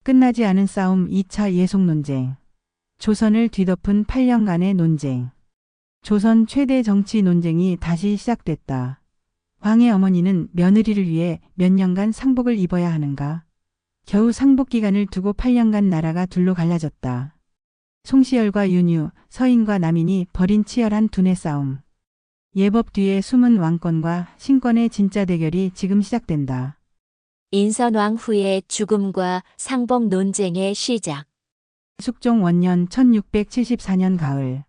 끝나지 않은 싸움 2차 예속 논쟁. 조선을 뒤덮은 8년간의 논쟁. 조선 최대 정치 논쟁이 다시 시작됐다. 왕의 어머니는 며느리를 위해 몇 년간 상복을 입어야 하는가? 겨우 상복 기간을 두고 8년간 나라가 둘로 갈라졌다. 송시열과 윤유, 서인과 남인이 벌인 치열한 두뇌 싸움. 예법 뒤에 숨은 왕권과 신권의 진짜 대결이 지금 시작된다. 인선왕 후의 죽음과 상복 논쟁의 시작. 숙종 원년 1674년 가을.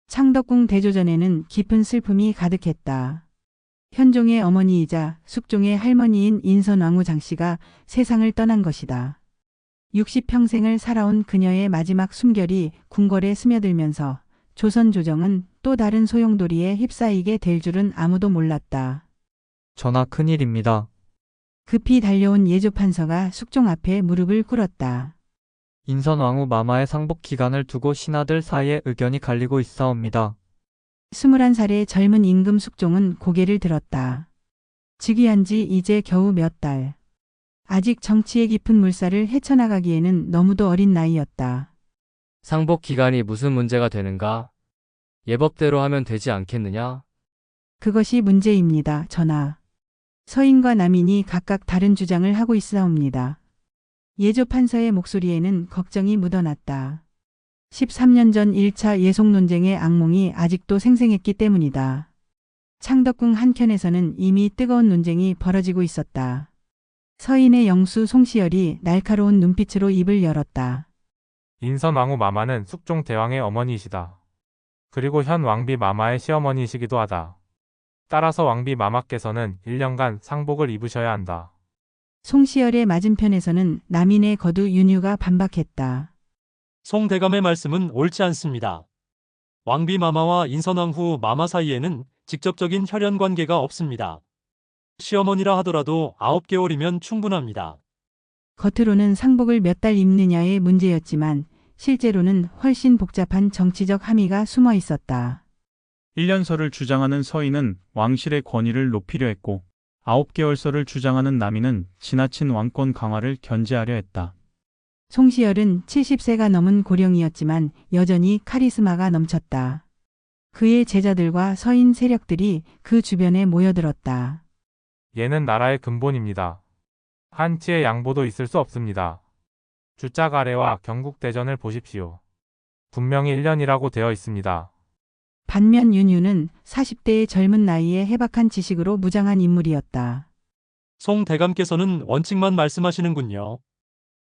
창덕궁 대조전에는 깊은 슬픔이 가득했다. 현종의 어머니이자 숙종의 할머니인 인선왕후 장씨가 세상을 떠난 것이다. 60평생을 살아온 그녀의 마지막 숨결이 궁궐에 스며들면서 조선 조정은 또 다른 소용돌이에 휩싸이게 될 줄은 아무도 몰랐다. 전하 큰일입니다. 급히 달려온 예조판서가 숙종 앞에 무릎을 꿇었다. 인선왕후 마마의 상복 기간을 두고 신하들 사이에 의견이 갈리고 있사옵니다. 21살의 젊은 임금 숙종은 고개를 들었다. 즉위한 지 이제 겨우 몇 달. 아직 정치의 깊은 물살을 헤쳐나가기에는 너무도 어린 나이였다. 상복 기간이 무슨 문제가 되는가? 예법대로 하면 되지 않겠느냐? 그것이 문제입니다, 전하. 서인과 남인이 각각 다른 주장을 하고 있사옵니다. 예조 판서의 목소리에는 걱정이 묻어났다. 13년 전 1차 예속 논쟁의 악몽이 아직도 생생했기 때문이다. 창덕궁 한켠에서는 이미 뜨거운 논쟁이 벌어지고 있었다. 서인의 영수 송시열이 날카로운 눈빛으로 입을 열었다. 인선왕후 마마는 숙종 대왕의 어머니이시다. 그리고 현 왕비 마마의 시어머니이시기도 하다. 따라서 왕비 마마께서는 1년간 상복을 입으셔야 한다. 송시열의 맞은편에서는 남인의 거두 윤유가 반박했다. 송 대감의 말씀은 옳지 않습니다. 왕비 마마와 인선왕후 마마 사이에는 직접적인 혈연 관계가 없습니다. 시어머니라 하더라도 9개월이면 충분합니다. 겉으로는 상복을 몇 달 입느냐의 문제였지만 실제로는 훨씬 복잡한 정치적 함의가 숨어 있었다. 1년설을 주장하는 서인은 왕실의 권위를 높이려 했고 9개월설을 주장하는 남인은 지나친 왕권 강화를 견제하려 했다. 송시열은 70세가 넘은 고령이었지만 여전히 카리스마가 넘쳤다. 그의 제자들과 서인 세력들이 그 주변에 모여들었다. 얘는 나라의 근본입니다. 한치의 양보도 있을 수 없습니다. 주작 아래와 경국대전을 보십시오. 분명히 1년이라고 되어 있습니다. 반면 윤유는 40대의 젊은 나이에 해박한 지식으로 무장한 인물이었다. 송 대감께서는 원칙만 말씀하시는군요.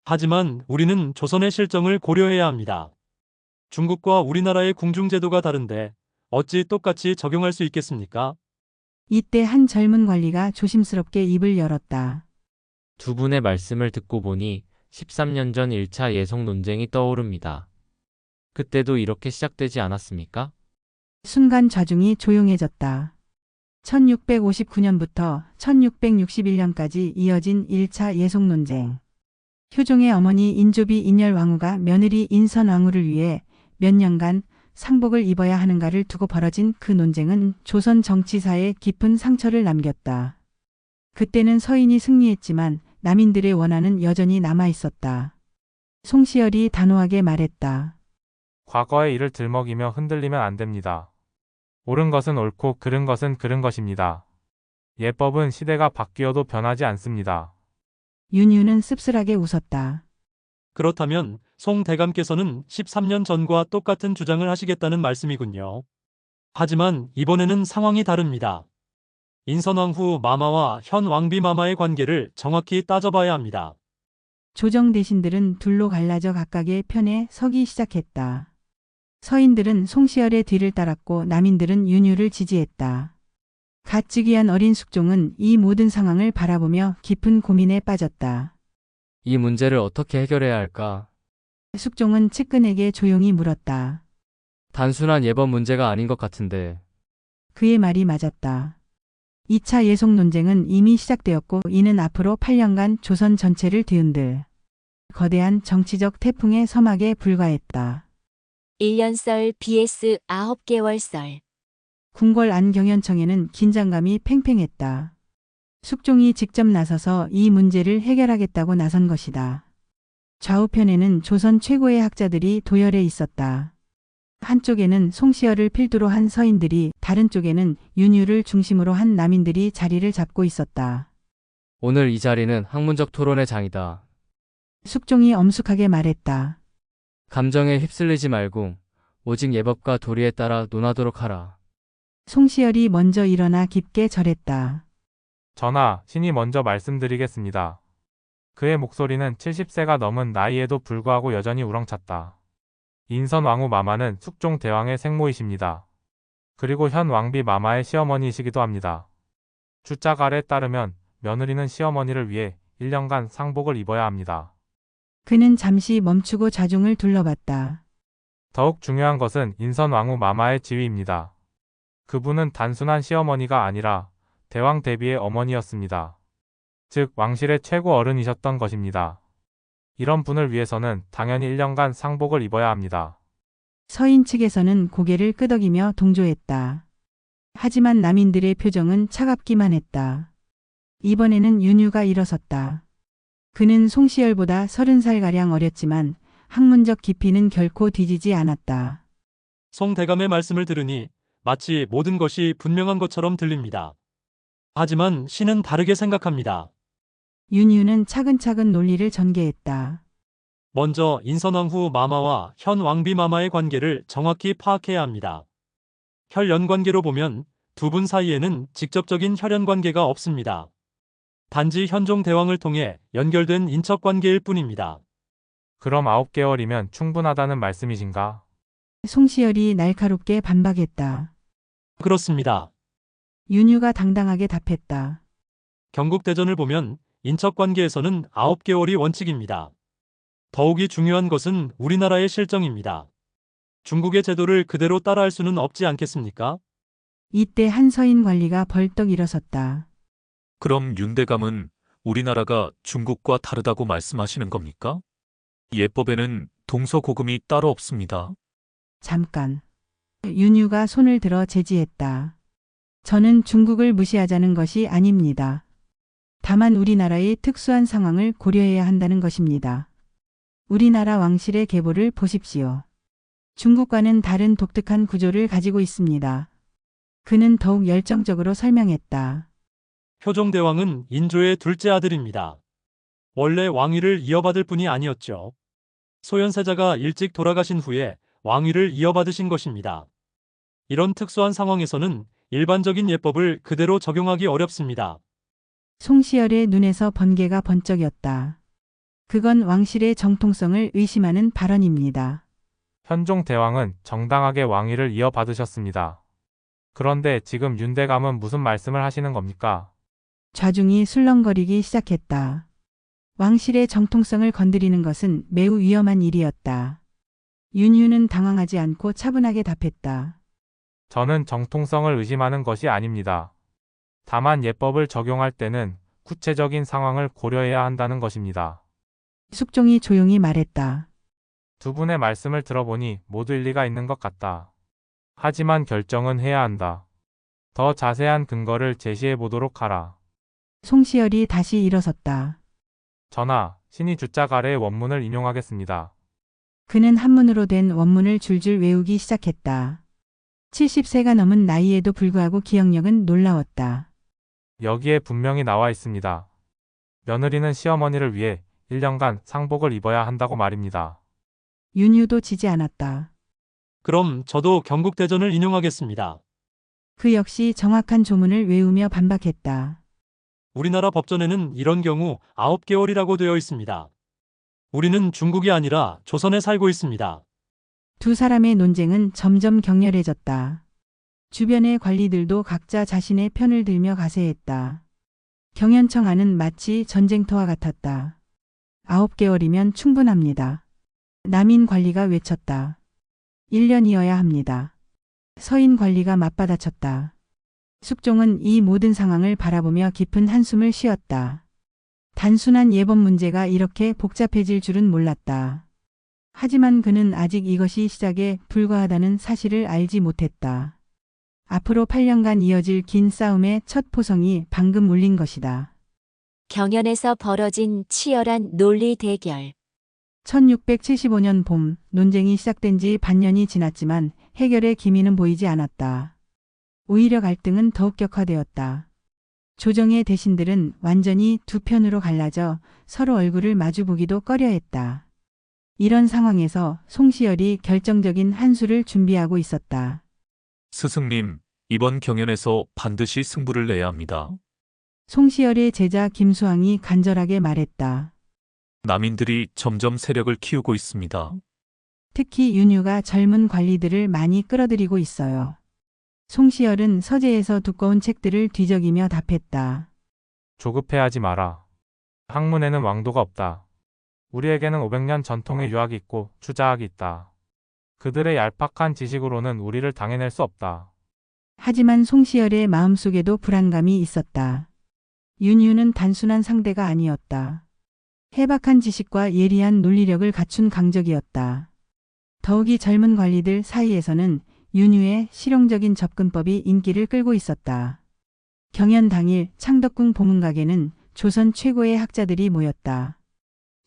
하지만 우리는 조선의 실정을 고려해야 합니다. 중국과 우리나라의 궁중제도가 다른데 어찌 똑같이 적용할 수 있겠습니까? 이때 한 젊은 관리가 조심스럽게 입을 열었다. 두 분의 말씀을 듣고 보니 13년 전 1차 예속 논쟁이 떠오릅니다. 그때도 이렇게 시작되지 않았습니까? 순간 좌중이 조용해졌다. 1659년부터 1661년까지 이어진 1차 예속 논쟁. 효종의 어머니 인조비 인열왕후가 며느리 인선왕후를 위해 몇 년간 상복을 입어야 하는가를 두고 벌어진 그 논쟁은 조선 정치사에 깊은 상처를 남겼다. 그때는 서인이 승리했지만 남인들의 원한은 여전히 남아 있었다. 송시열이 단호하게 말했다. 과거의 일을 들먹이며 흔들리면 안 됩니다. 옳은 것은 옳고 그른 것은 그른 것입니다. 예법은 시대가 바뀌어도 변하지 않습니다. 윤유는 씁쓸하게 웃었다. 그렇다면 송 대감께서는 13년 전과 똑같은 주장을 하시겠다는 말씀이군요. 하지만 이번에는 상황이 다릅니다. 인선왕후 마마와 현 왕비 마마의 관계를 정확히 따져봐야 합니다. 조정 대신들은 둘로 갈라져 각각의 편에 서기 시작했다. 서인들은 송시열의 뒤를 따랐고 남인들은 윤유를 지지했다. 갓 즉위한 어린 숙종은 이 모든 상황을 바라보며 깊은 고민에 빠졌다. 이 문제를 어떻게 해결해야 할까? 숙종은 측근에게 조용히 물었다. 단순한 예법 문제가 아닌 것 같은데. 그의 말이 맞았다. 2차 예속 논쟁은 이미 시작되었고 이는 앞으로 8년간 조선 전체를 뒤흔들 거대한 정치적 태풍의 서막에 불과했다. 1년설 vs 9개월설. 궁궐 안경현청에는 긴장감이 팽팽했다. 숙종이 직접 나서서 이 문제를 해결하겠다고 나선 것이다. 좌우편에는 조선 최고의 학자들이 도열해 있었다. 한쪽에는 송시열을 필두로 한 서인들이, 다른 쪽에는 윤유를 중심으로 한 남인들이 자리를 잡고 있었다. 오늘 이 자리는 학문적 토론의 장이다. 숙종이 엄숙하게 말했다. 감정에 휩쓸리지 말고 오직 예법과 도리에 따라 논하도록 하라. 송시열이 먼저 일어나 깊게 절했다. 전하, 신이 먼저 말씀드리겠습니다. 그의 목소리는 70세가 넘은 나이에도 불구하고 여전히 우렁찼다. 인선왕후 마마는 숙종 대왕의 생모이십니다. 그리고 현 왕비 마마의 시어머니이시기도 합니다. 주짜갈에 따르면 며느리는 시어머니를 위해 1년간 상복을 입어야 합니다. 그는 잠시 멈추고 자중을 둘러봤다. 더욱 중요한 것은 인선왕후 마마의 지위입니다. 그분은 단순한 시어머니가 아니라 대왕 대비의 어머니였습니다. 즉 왕실의 최고 어른이셨던 것입니다. 이런 분을 위해서는 당연히 1년간 상복을 입어야 합니다. 서인 측에서는 고개를 끄덕이며 동조했다. 하지만 남인들의 표정은 차갑기만 했다. 이번에는 윤유가 일어섰다. 그는 송시열보다 30살가량 어렸지만 학문적 깊이는 결코 뒤지지 않았다. 송 대감의 말씀을 들으니 마치 모든 것이 분명한 것처럼 들립니다. 하지만 신은 다르게 생각합니다. 윤유는 차근차근 논리를 전개했다. 먼저 인선왕후 마마와 현 왕비 마마의 관계를 정확히 파악해야 합니다. 혈연 관계로 보면 두 분 사이에는 직접적인 혈연 관계가 없습니다. 단지 현종 대왕을 통해 연결된 인척 관계일 뿐입니다. 그럼 9개월이면 충분하다는 말씀이신가? 송시열이 날카롭게 반박했다. 그렇습니다. 윤유가 당당하게 답했다. 경국대전을 보면 인척 관계에서는 9개월이 원칙입니다. 더욱이 중요한 것은 우리나라의 실정입니다. 중국의 제도를 그대로 따라할 수는 없지 않겠습니까? 이때 한 서인 관리가 벌떡 일어섰다. 그럼 윤대감은 우리나라가 중국과 다르다고 말씀하시는 겁니까? 예법에는 동서고금이 따로 없습니다. 잠깐. 윤유가 손을 들어 제지했다. 저는 중국을 무시하자는 것이 아닙니다. 다만 우리나라의 특수한 상황을 고려해야 한다는 것입니다. 우리나라 왕실의 계보를 보십시오. 중국과는 다른 독특한 구조를 가지고 있습니다. 그는 더욱 열정적으로 설명했다. 효종대왕은 인조의 둘째 아들입니다. 원래 왕위를 이어받을 분이 아니었죠. 소현세자가 일찍 돌아가신 후에 왕위를 이어받으신 것입니다. 이런 특수한 상황에서는 일반적인 예법을 그대로 적용하기 어렵습니다. 송시열의 눈에서 번개가 번쩍였다. 그건 왕실의 정통성을 의심하는 발언입니다. 현종 대왕은 정당하게 왕위를 이어받으셨습니다. 그런데 지금 윤대감은 무슨 말씀을 하시는 겁니까? 좌중이 술렁거리기 시작했다. 왕실의 정통성을 건드리는 것은 매우 위험한 일이었다. 윤유는 당황하지 않고 차분하게 답했다. 저는 정통성을 의심하는 것이 아닙니다. 다만 예법을 적용할 때는 구체적인 상황을 고려해야 한다는 것입니다. 숙종이 조용히 말했다. 두 분의 말씀을 들어보니 모두 일리가 있는 것 같다. 하지만 결정은 해야 한다. 더 자세한 근거를 제시해 보도록 하라. 송시열이 다시 일어섰다. 전하, 신이 주짜갈의 원문을 인용하겠습니다. 그는 한문으로 된 원문을 줄줄 외우기 시작했다. 70세가 넘은 나이에도 불구하고 기억력은 놀라웠다. 여기에 분명히 나와 있습니다. 며느리는 시어머니를 위해 1년간 상복을 입어야 한다고 말입니다. 윤유도 지지 않았다. 그럼 저도 경국대전을 인용하겠습니다. 그 역시 정확한 조문을 외우며 반박했다. 우리나라 법전에는 이런 경우 9개월이라고 되어 있습니다. 우리는 중국이 아니라 조선에 살고 있습니다. 두 사람의 논쟁은 점점 격렬해졌다. 주변의 관리들도 각자 자신의 편을 들며 가세했다. 경연청 안은 마치 전쟁터와 같았다. 9개월이면 충분합니다. 남인 관리가 외쳤다. 1년이어야 합니다. 서인 관리가 맞받아쳤다. 숙종은 이 모든 상황을 바라보며 깊은 한숨을 쉬었다. 단순한 예법 문제가 이렇게 복잡해질 줄은 몰랐다. 하지만 그는 아직 이것이 시작에 불과하다는 사실을 알지 못했다. 앞으로 8년간 이어질 긴 싸움의 첫 포성이 방금 울린 것이다. 경연에서 벌어진 치열한 논리 대결. 1675년 봄 논쟁이 시작된 지 반년이 지났지만 해결의 기미는 보이지 않았다. 오히려 갈등은 더욱 격화되었다. 조정의 대신들은 완전히 두 편으로 갈라져 서로 얼굴을 마주보기도 꺼려했다. 이런 상황에서 송시열이 결정적인 한 수를 준비하고 있었다. 스승님, 이번 경연에서 반드시 승부를 내야 합니다. 송시열의 제자 김수항이 간절하게 말했다. 남인들이 점점 세력을 키우고 있습니다. 특히 윤유가 젊은 관리들을 많이 끌어들이고 있어요. 송시열은 서재에서 두꺼운 책들을 뒤적이며 답했다. 조급해하지 마라. 학문에는 왕도가 없다. 우리에게는 500년 전통의 유학이 있고 추자학이 있다. 그들의 얄팍한 지식으로는 우리를 당해낼 수 없다. 하지만 송시열의 마음속에도 불안감이 있었다. 윤유는 단순한 상대가 아니었다. 해박한 지식과 예리한 논리력을 갖춘 강적이었다. 더욱이 젊은 관리들 사이에서는 윤유의 실용적인 접근법이 인기를 끌고 있었다. 경연 당일 창덕궁 보문각에는 조선 최고의 학자들이 모였다.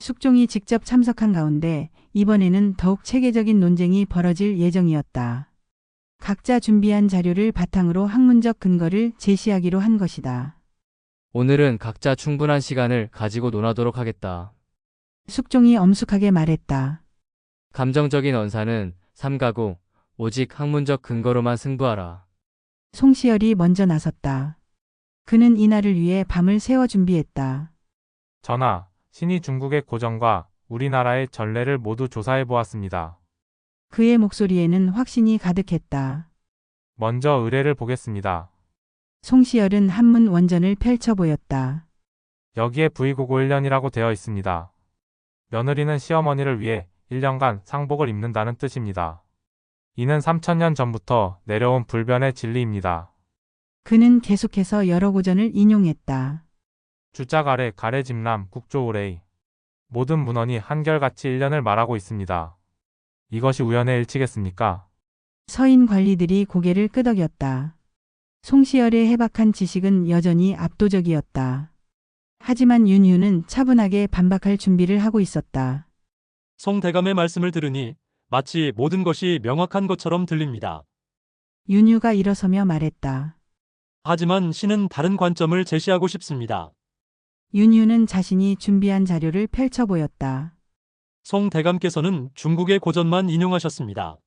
숙종이 직접 참석한 가운데 이번에는 더욱 체계적인 논쟁이 벌어질 예정이었다. 각자 준비한 자료를 바탕으로 학문적 근거를 제시하기로 한 것이다. 오늘은 각자 충분한 시간을 가지고 논하도록 하겠다. 숙종이 엄숙하게 말했다. 감정적인 언사는 삼가고 오직 학문적 근거로만 승부하라. 송시열이 먼저 나섰다. 그는 이날을 위해 밤을 새워 준비했다. 전하, 신이 중국의 고전과 우리나라의 전례를 모두 조사해 보았습니다. 그의 목소리에는 확신이 가득했다. 먼저 의례를 보겠습니다. 송시열은 한문 원전을 펼쳐 보였다. 여기에 부의고고 1년이라고 되어 있습니다. 며느리는 시어머니를 위해 1년간 상복을 입는다는 뜻입니다. 이는 3000년 전부터 내려온 불변의 진리입니다. 그는 계속해서 여러 고전을 인용했다. 주작 아래 가래 집람 국조오레이. 모든 문헌이 한결같이 1년을 말하고 있습니다. 이것이 우연의 일치겠습니까? 서인 관리들이 고개를 끄덕였다. 송시열의 해박한 지식은 여전히 압도적이었다. 하지만 윤유는 차분하게 반박할 준비를 하고 있었다. 송 대감의 말씀을 들으니 마치 모든 것이 명확한 것처럼 들립니다. 윤유가 일어서며 말했다. 하지만 신은 다른 관점을 제시하고 싶습니다. 윤유는 자신이 준비한 자료를 펼쳐 보였다. 송 대감께서는 중국의 고전만 인용하셨습니다.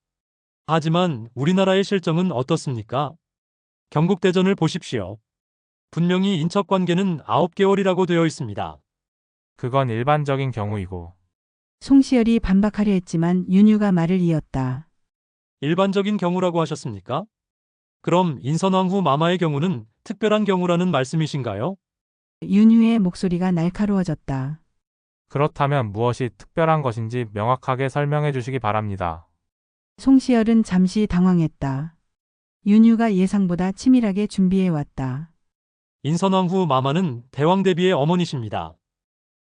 하지만 우리나라의 실정은 어떻습니까? 경국대전을 보십시오. 분명히 인척관계는 9개월이라고 되어 있습니다. 그건 일반적인 경우이고. 송시열이 반박하려 했지만 윤유가 말을 이었다. 일반적인 경우라고 하셨습니까? 그럼 인선왕후 마마의 경우는 특별한 경우라는 말씀이신가요? 윤유의 목소리가 날카로워졌다. 그렇다면 무엇이 특별한 것인지 명확하게 설명해 주시기 바랍니다. 송시열은 잠시 당황했다. 윤유가 예상보다 치밀하게 준비해 왔다. 인선왕후 마마는 대왕 대비의 어머니십니다.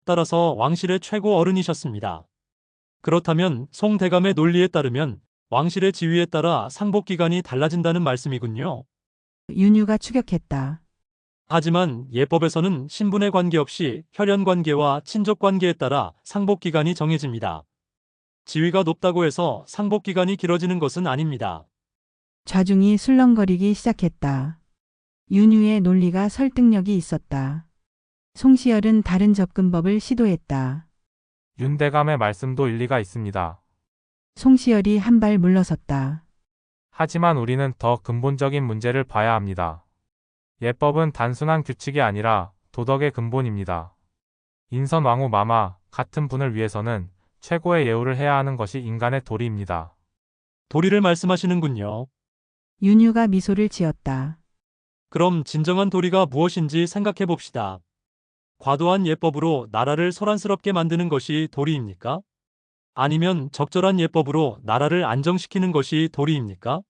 따라서 왕실의 최고 어른이셨습니다. 그렇다면 송 대감의 논리에 따르면 왕실의 지위에 따라 상복 기간이 달라진다는 말씀이군요. 윤유가 추격했다. 하지만 예법에서는 신분에 관계없이 혈연 관계와 친족 관계에 따라 상복 기간이 정해집니다. 지위가 높다고 해서 상복 기간이 길어지는 것은 아닙니다. 좌중이 술렁거리기 시작했다. 윤유의 논리가 설득력이 있었다. 송시열은 다른 접근법을 시도했다. 윤대감의 말씀도 일리가 있습니다. 송시열이 한 발 물러섰다. 하지만 우리는 더 근본적인 문제를 봐야 합니다. 예법은 단순한 규칙이 아니라 도덕의 근본입니다. 인선 왕후 마마 같은 분을 위해서는 최고의 예우를 해야 하는 것이 인간의 도리입니다. 도리를 말씀하시는군요. 윤유가 미소를 지었다. 그럼 진정한 도리가 무엇인지 생각해 봅시다. 과도한 예법으로 나라를 소란스럽게 만드는 것이 도리입니까? 아니면 적절한 예법으로 나라를 안정시키는 것이 도리입니까?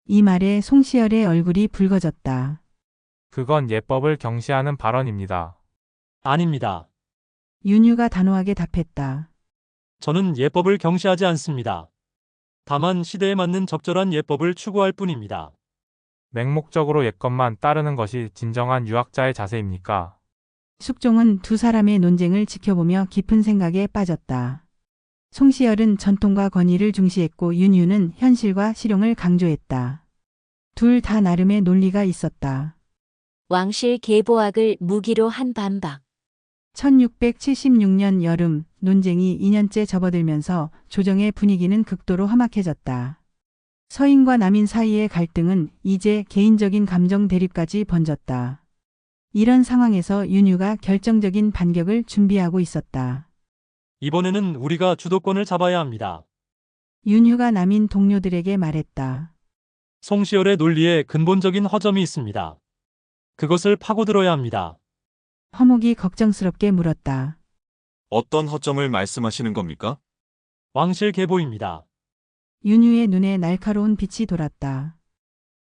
이 말에 송시열의 얼굴이 붉어졌다. 그건 예법을 경시하는 발언입니다. 아닙니다. 윤유가 단호하게 답했다. 저는 예법을 경시하지 않습니다. 다만 시대에 맞는 적절한 예법을 추구할 뿐입니다. 맹목적으로 예법만 따르는 것이 진정한 유학자의 자세입니까? 숙종은 두 사람의 논쟁을 지켜보며 깊은 생각에 빠졌다. 송시열은 전통과 권위를 중시했고 윤유는 현실과 실용을 강조했다. 둘 다 나름의 논리가 있었다. 왕실 계보학을 무기로 한 반박. 1676년 여름 논쟁이 2년째 접어들면서 조정의 분위기는 극도로 험악해졌다. 서인과 남인 사이의 갈등은 이제 개인적인 감정 대립까지 번졌다. 이런 상황에서 윤유가 결정적인 반격을 준비하고 있었다. 이번에는 우리가 주도권을 잡아야 합니다. 윤유가 남인 동료들에게 말했다. 송시열의 논리에 근본적인 허점이 있습니다. 그것을 파고들어야 합니다. 허목이 걱정스럽게 물었다. 어떤 허점을 말씀하시는 겁니까? 왕실 계보입니다. 윤유의 눈에 날카로운 빛이 돌았다.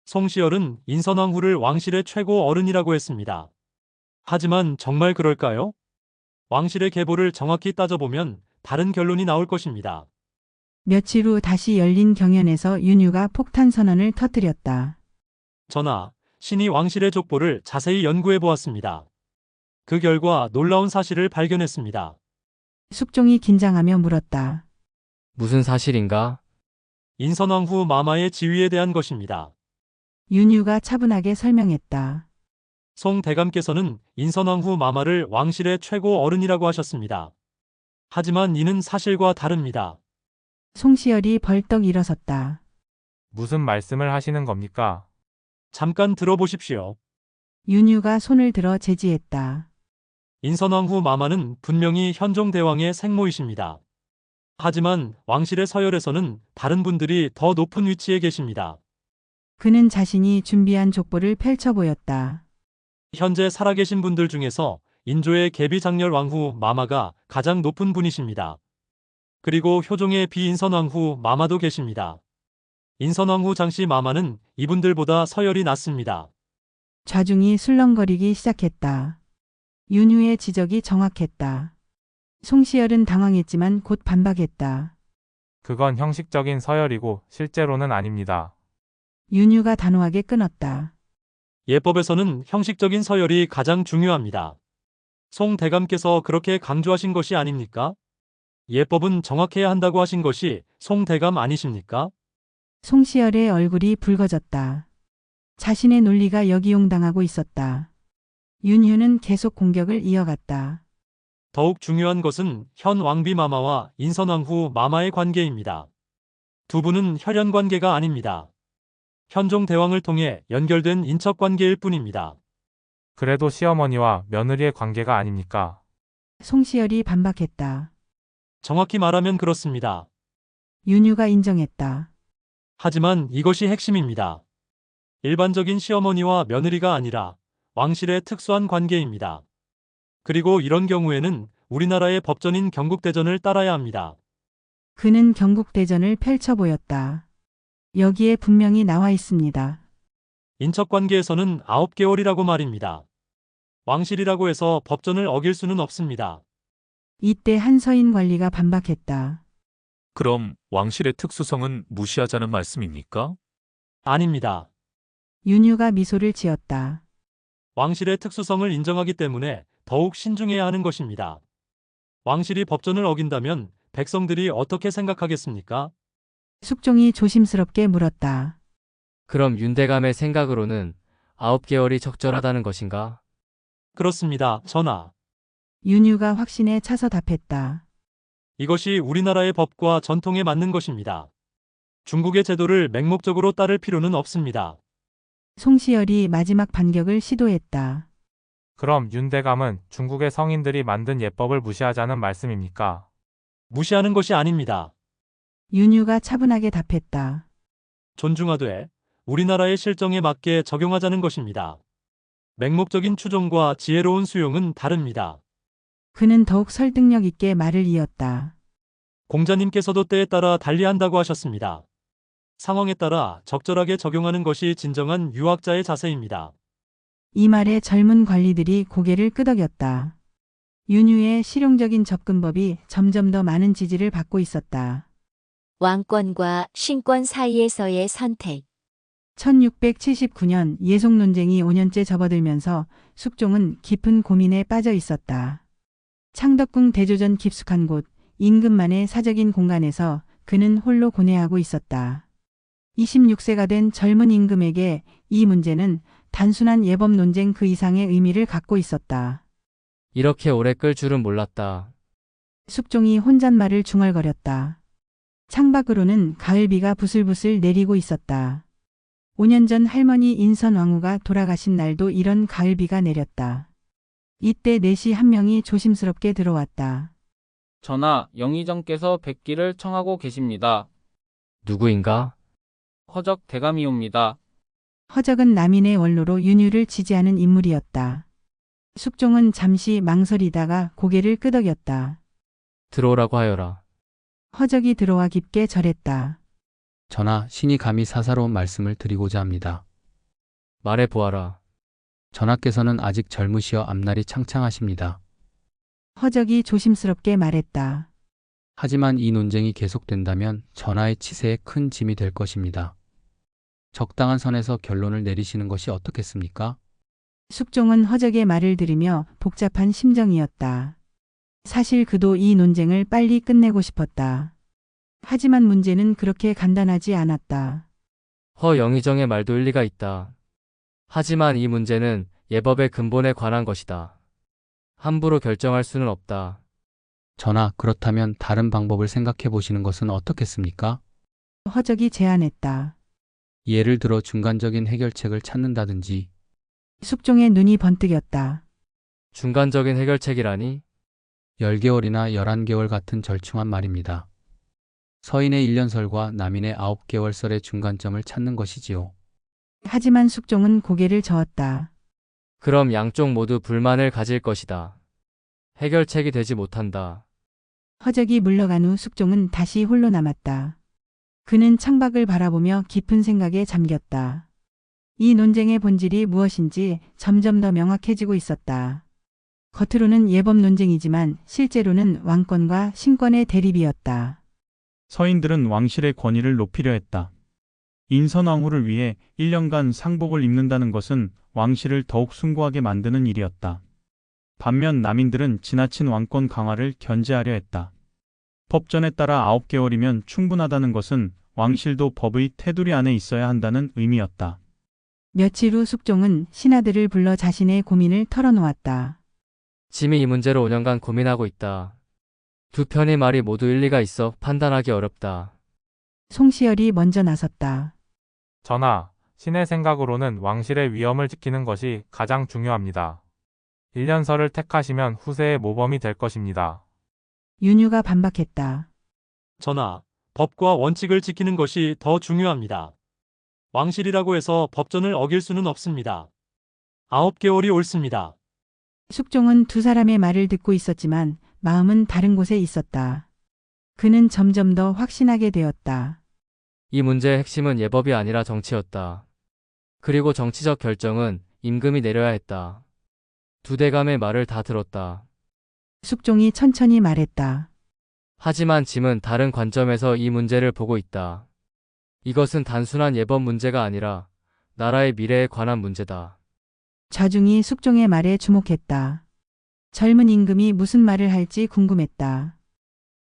송시열은 인선왕후를 왕실의 최고 어른이라고 했습니다. 하지만 정말 그럴까요? 왕실의 계보를 정확히 따져보면 다른 결론이 나올 것입니다. 며칠 후 다시 열린 경연에서 윤유가 폭탄 선언을 터뜨렸다. 전하, 신이 왕실의 족보를 자세히 연구해 보았습니다. 그 결과 놀라운 사실을 발견했습니다. 숙종이 긴장하며 물었다. 무슨 사실인가? 인선왕후 마마의 지위에 대한 것입니다. 윤유가 차분하게 설명했다. 송 대감께서는 인선왕후 마마를 왕실의 최고 어른이라고 하셨습니다. 하지만 이는 사실과 다릅니다. 송시열이 벌떡 일어섰다. 무슨 말씀을 하시는 겁니까? 잠깐 들어보십시오. 윤유가 손을 들어 제지했다. 인선왕후 마마는 분명히 현종대왕의 생모이십니다. 하지만 왕실의 서열에서는 다른 분들이 더 높은 위치에 계십니다. 그는 자신이 준비한 족보를 펼쳐 보였다. 현재 살아계신 분들 중에서 인조의 계비장렬 왕후 마마가 가장 높은 분이십니다. 그리고 효종의 비인선왕후 마마도 계십니다. 인선왕후 장씨 마마는 이분들보다 서열이 낮습니다. 좌중이 술렁거리기 시작했다. 윤유의 지적이 정확했다. 송시열은 당황했지만 곧 반박했다. 그건 형식적인 서열이고 실제로는 아닙니다. 윤유가 단호하게 끊었다. 예법에서는 형식적인 서열이 가장 중요합니다. 송 대감께서 그렇게 강조하신 것이 아닙니까? 예법은 정확해야 한다고 하신 것이 송 대감 아니십니까? 송시열의 얼굴이 붉어졌다. 자신의 논리가 역이용당하고 있었다. 윤유는 계속 공격을 이어갔다. 더욱 중요한 것은 현 왕비 마마와 인선왕후 마마의 관계입니다. 두 분은 혈연 관계가 아닙니다. 현종 대왕을 통해 연결된 인척 관계일 뿐입니다. 그래도 시어머니와 며느리의 관계가 아닙니까? 송시열이 반박했다. 정확히 말하면 그렇습니다. 윤유가 인정했다. 하지만 이것이 핵심입니다. 일반적인 시어머니와 며느리가 아니라 왕실의 특수한 관계입니다. 그리고 이런 경우에는 우리나라의 법전인 경국대전을 따라야 합니다. 그는 경국대전을 펼쳐 보였다. 여기에 분명히 나와 있습니다. 인척관계에서는 9개월이라고 말입니다. 왕실이라고 해서 법전을 어길 수는 없습니다. 이때 한 서인 관리가 반박했다. 그럼 왕실의 특수성은 무시하자는 말씀입니까? 아닙니다. 윤유가 미소를 지었다. 왕실의 특수성을 인정하기 때문에 더욱 신중해야 하는 것입니다. 왕실이 법전을 어긴다면 백성들이 어떻게 생각하겠습니까? 숙종이 조심스럽게 물었다. 그럼 윤대감의 생각으로는 9개월이 적절하다는 것인가? 그렇습니다, 전하. 윤유가 확신에 차서 답했다. 이것이 우리나라의 법과 전통에 맞는 것입니다. 중국의 제도를 맹목적으로 따를 필요는 없습니다. 송시열이 마지막 반격을 시도했다. 그럼 윤대감은 중국의 성인들이 만든 예법을 무시하자는 말씀입니까? 무시하는 것이 아닙니다. 윤유가 차분하게 답했다. 존중하되 우리나라의 실정에 맞게 적용하자는 것입니다. 맹목적인 추종과 지혜로운 수용은 다릅니다. 그는 더욱 설득력 있게 말을 이었다. 공자님께서도 때에 따라 달리한다고 하셨습니다. 상황에 따라 적절하게 적용하는 것이 진정한 유학자의 자세입니다. 이 말에 젊은 관리들이 고개를 끄덕였다. 윤유의 실용적인 접근법이 점점 더 많은 지지를 받고 있었다. 왕권과 신권 사이에서의 선택. 1679년 예속 논쟁이 5년째 접어들면서 숙종은 깊은 고민에 빠져 있었다. 창덕궁 대조전 깊숙한 곳, 임금만의 사적인 공간에서 그는 홀로 고뇌하고 있었다. 26세가 된 젊은 임금에게 이 문제는 단순한 예법 논쟁 그 이상의 의미를 갖고 있었다. 이렇게 오래 끌 줄은 몰랐다. 숙종이 혼잣말을 중얼거렸다. 창밖으로는 가을비가 부슬부슬 내리고 있었다. 5년 전 할머니 인선왕후가 돌아가신 날도 이런 가을비가 내렸다. 이때 내시 한 명이 조심스럽게 들어왔다. 전하, 영의정께서 뵙기를 청하고 계십니다. 누구인가? 허적 대감이옵니다. 허적은 남인의 원로로 윤유를 지지하는 인물이었다. 숙종은 잠시 망설이다가 고개를 끄덕였다. 들어오라고 하여라. 허적이 들어와 깊게 절했다. 전하, 신이 감히 사사로운 말씀을 드리고자 합니다. 말해 보아라. 전하께서는 아직 젊으시어 앞날이 창창하십니다. 허적이 조심스럽게 말했다. 하지만 이 논쟁이 계속된다면 전하의 치세에 큰 짐이 될 것입니다. 적당한 선에서 결론을 내리시는 것이 어떻겠습니까? 숙종은 허적의 말을 들으며 복잡한 심정이었다. 사실 그도 이 논쟁을 빨리 끝내고 싶었다. 하지만 문제는 그렇게 간단하지 않았다. 허영의정의 말도 일리가 있다. 하지만 이 문제는 예법의 근본에 관한 것이다. 함부로 결정할 수는 없다. 전하, 그렇다면 다른 방법을 생각해 보시는 것은 어떻겠습니까? 허적이 제안했다. 예를 들어 중간적인 해결책을 찾는다든지. 숙종의 눈이 번뜩였다. 중간적인 해결책이라니? 10개월이나 11개월 같은 절충한 말입니다. 서인의 1년설과 남인의 9개월설의 중간점을 찾는 것이지요. 하지만 숙종은 고개를 저었다. 그럼 양쪽 모두 불만을 가질 것이다. 해결책이 되지 못한다. 허적이 물러간 후 숙종은 다시 홀로 남았다. 그는 창밖을 바라보며 깊은 생각에 잠겼다. 이 논쟁의 본질이 무엇인지 점점 더 명확해지고 있었다. 겉으로는 예법 논쟁이지만 실제로는 왕권과 신권의 대립이었다. 서인들은 왕실의 권위를 높이려 했다. 인선왕후를 위해 1년간 상복을 입는다는 것은 왕실을 더욱 숭고하게 만드는 일이었다. 반면 남인들은 지나친 왕권 강화를 견제하려 했다. 법전에 따라 9개월이면 충분하다는 것은 왕실도 법의 테두리 안에 있어야 한다는 의미였다. 며칠 후 숙종은 신하들을 불러 자신의 고민을 털어놓았다. 짐이 이 문제로 5년간 고민하고 있다. 두 편의 말이 모두 일리가 있어 판단하기 어렵다. 송시열이 먼저 나섰다. 전하, 신의 생각으로는 왕실의 위엄을 지키는 것이 가장 중요합니다. 1년설을 택하시면 후세의 모범이 될 것입니다. 윤유가 반박했다. 전하, 법과 원칙을 지키는 것이 더 중요합니다. 왕실이라고 해서 법전을 어길 수는 없습니다. 9개월이 옳습니다. 숙종은 두 사람의 말을 듣고 있었지만 마음은 다른 곳에 있었다. 그는 점점 더 확신하게 되었다. 이 문제의 핵심은 예법이 아니라 정치였다. 그리고 정치적 결정은 임금이 내려야 했다. 두 대감의 말을 다 들었다. 숙종이 천천히 말했다. 하지만 짐은 다른 관점에서 이 문제를 보고 있다. 이것은 단순한 예법 문제가 아니라 나라의 미래에 관한 문제다. 좌중이 숙종의 말에 주목했다. 젊은 임금이 무슨 말을 할지 궁금했다.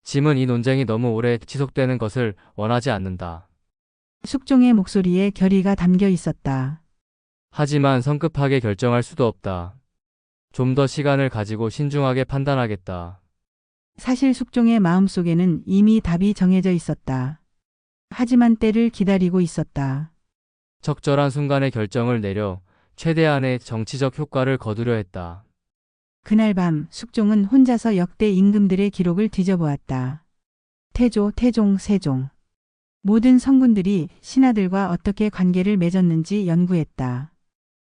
짐은 이 논쟁이 너무 오래 지속되는 것을 원하지 않는다. 숙종의 목소리에 결의가 담겨 있었다. 하지만 성급하게 결정할 수도 없다. 좀 더 시간을 가지고 신중하게 판단하겠다. 사실 숙종의 마음속에는 이미 답이 정해져 있었다. 하지만 때를 기다리고 있었다. 적절한 순간에 결정을 내려 최대한의 정치적 효과를 거두려 했다. 그날 밤 숙종은 혼자서 역대 임금들의 기록을 뒤져보았다. 태조, 태종, 세종. 모든 성군들이 신하들과 어떻게 관계를 맺었는지 연구했다.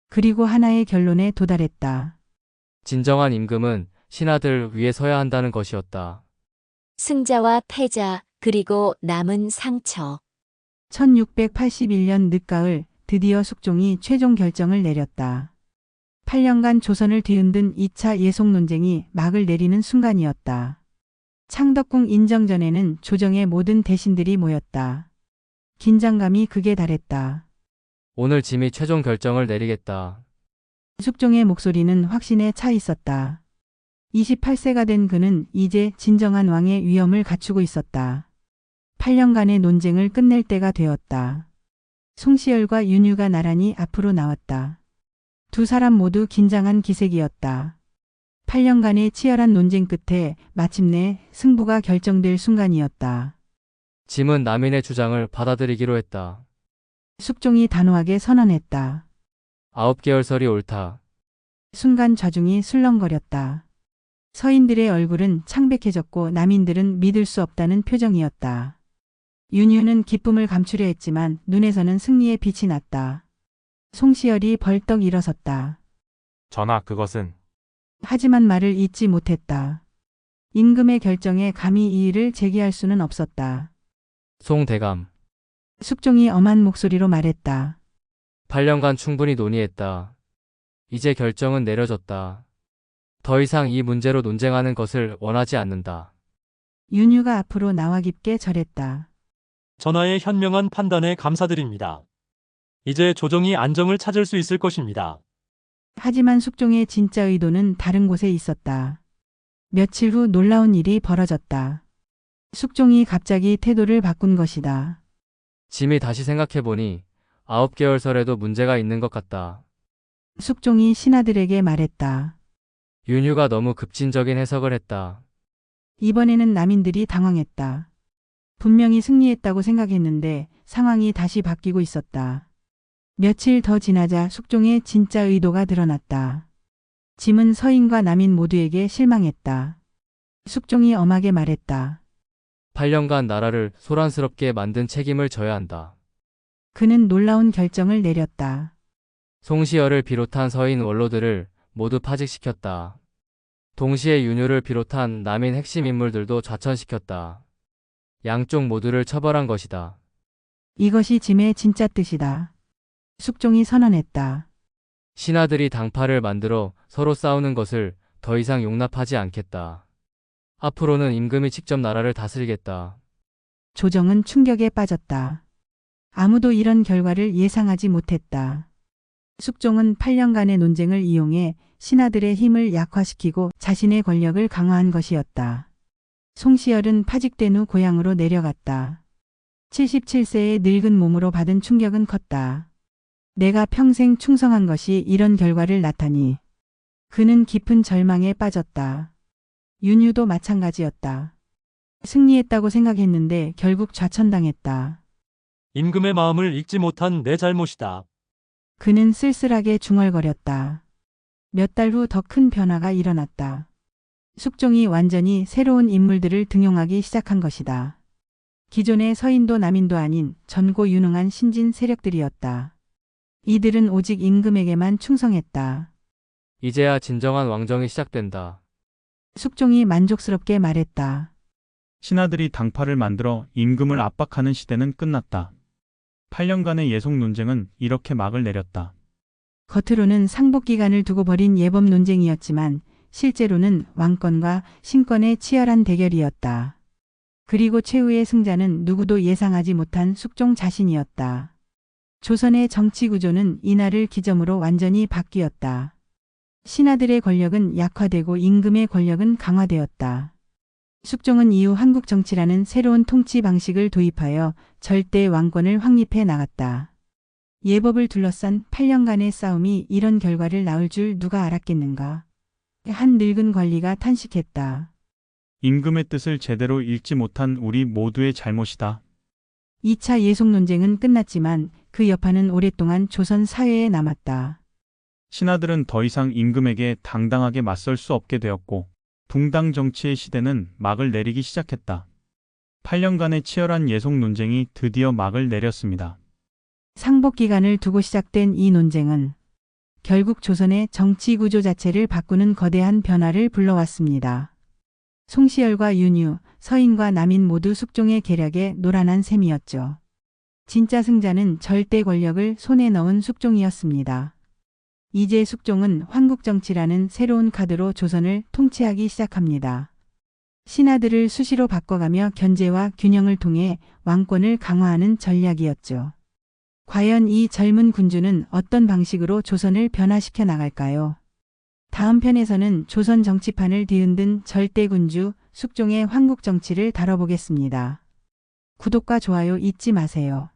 그리고 하나의 결론에 도달했다. 진정한 임금은 신하들 위에 서야 한다는 것이었다. 승자와 패자, 그리고 남은 상처. 1681년 늦가을 드디어 숙종이 최종 결정을 내렸다. 8년간 조선을 뒤흔든 2차 예속 논쟁이 막을 내리는 순간이었다. 창덕궁 인정전에는 조정의 모든 대신들이 모였다. 긴장감이 극에 달했다. 오늘 짐이 최종 결정을 내리겠다. 숙종의 목소리는 확신에 차 있었다. 28세가 된 그는 이제 진정한 왕의 위엄을 갖추고 있었다. 8년간의 논쟁을 끝낼 때가 되었다. 송시열과 윤유가 나란히 앞으로 나왔다. 두 사람 모두 긴장한 기색이었다. 8년간의 치열한 논쟁 끝에 마침내 승부가 결정될 순간이었다. 짐은 남인의 주장을 받아들이기로 했다. 숙종이 단호하게 선언했다. 9개월설이 옳다. 순간 좌중이 술렁거렸다. 서인들의 얼굴은 창백해졌고 남인들은 믿을 수 없다는 표정이었다. 윤유는 기쁨을 감추려 했지만 눈에서는 승리의 빛이 났다. 송시열이 벌떡 일어섰다. 전하, 그것은 하지만 말을 잇지 못했다. 임금의 결정에 감히 이의를 제기할 수는 없었다. 송대감. 숙종이 엄한 목소리로 말했다. 8년간 충분히 논의했다. 이제 결정은 내려졌다. 더 이상 이 문제로 논쟁하는 것을 원하지 않는다. 윤유가 앞으로 나와 깊게 절했다. 전하의 현명한 판단에 감사드립니다. 이제 조정이 안정을 찾을 수 있을 것입니다. 하지만 숙종의 진짜 의도는 다른 곳에 있었다. 며칠 후 놀라운 일이 벌어졌다. 숙종이 갑자기 태도를 바꾼 것이다. 짐이 다시 생각해보니 9개월설에도 문제가 있는 것 같다. 숙종이 신하들에게 말했다. 윤유가 너무 급진적인 해석을 했다. 이번에는 남인들이 당황했다. 분명히 승리했다고 생각했는데 상황이 다시 바뀌고 있었다. 며칠 더 지나자 숙종의 진짜 의도가 드러났다. 짐은 서인과 남인 모두에게 실망했다. 숙종이 엄하게 말했다. 8년간 나라를 소란스럽게 만든 책임을 져야 한다. 그는 놀라운 결정을 내렸다. 송시열을 비롯한 서인 원로들을 모두 파직시켰다. 동시에 윤유를 비롯한 남인 핵심 인물들도 좌천시켰다. 양쪽 모두를 처벌한 것이다. 이것이 짐의 진짜 뜻이다. 숙종이 선언했다. 신하들이 당파를 만들어 서로 싸우는 것을 더 이상 용납하지 않겠다. 앞으로는 임금이 직접 나라를 다스리겠다. 조정은 충격에 빠졌다. 아무도 이런 결과를 예상하지 못했다. 숙종은 8년간의 논쟁을 이용해 신하들의 힘을 약화시키고 자신의 권력을 강화한 것이었다. 송시열은 파직된 후 고향으로 내려갔다. 77세의 늙은 몸으로 받은 충격은 컸다. 내가 평생 충성한 것이 이런 결과를 낳다니. 그는 깊은 절망에 빠졌다. 윤유도 마찬가지였다. 승리했다고 생각했는데 결국 좌천당했다. 임금의 마음을 읽지 못한 내 잘못이다. 그는 쓸쓸하게 중얼거렸다. 몇 달 후 더 큰 변화가 일어났다. 숙종이 완전히 새로운 인물들을 등용하기 시작한 것이다. 기존의 서인도 남인도 아닌 전고 유능한 신진 세력들이었다. 이들은 오직 임금에게만 충성했다. 이제야 진정한 왕정이 시작된다. 숙종이 만족스럽게 말했다. 신하들이 당파를 만들어 임금을 압박하는 시대는 끝났다. 8년간의 예속 논쟁은 이렇게 막을 내렸다. 겉으로는 상복 기간을 두고 벌인 예법 논쟁이었지만 실제로는 왕권과 신권의 치열한 대결이었다. 그리고 최후의 승자는 누구도 예상하지 못한 숙종 자신이었다. 조선의 정치 구조는 이날을 기점으로 완전히 바뀌었다. 신하들의 권력은 약화되고 임금의 권력은 강화되었다. 숙종은 이후 한국 정치라는 새로운 통치 방식을 도입하여 절대 왕권을 확립해 나갔다. 예법을 둘러싼 8년간의 싸움이 이런 결과를 낳을 줄 누가 알았겠는가. 한 늙은 관리가 탄식했다. 임금의 뜻을 제대로 읽지 못한 우리 모두의 잘못이다. 2차 예속 논쟁은 끝났지만 그 여파는 오랫동안 조선 사회에 남았다. 신하들은 더 이상 임금에게 당당하게 맞설 수 없게 되었고 붕당 정치의 시대는 막을 내리기 시작했다. 8년간의 치열한 예속 논쟁이 드디어 막을 내렸습니다. 상복 기간을 두고 시작된 이 논쟁은 결국 조선의 정치 구조 자체를 바꾸는 거대한 변화를 불러왔습니다. 송시열과 윤유, 서인과 남인 모두 숙종의 계략에 노란한 셈이었죠. 진짜 승자는 절대 권력을 손에 넣은 숙종이었습니다. 이제 숙종은 황국정치라는 새로운 카드로 조선을 통치하기 시작합니다. 신하들을 수시로 바꿔가며 견제와 균형을 통해 왕권을 강화하는 전략이었죠. 과연 이 젊은 군주는 어떤 방식으로 조선을 변화시켜 나갈까요? 다음 편에서는 조선 정치판을 뒤흔든 절대군주 숙종의 황국 정치를 다뤄보겠습니다. 구독과 좋아요 잊지 마세요.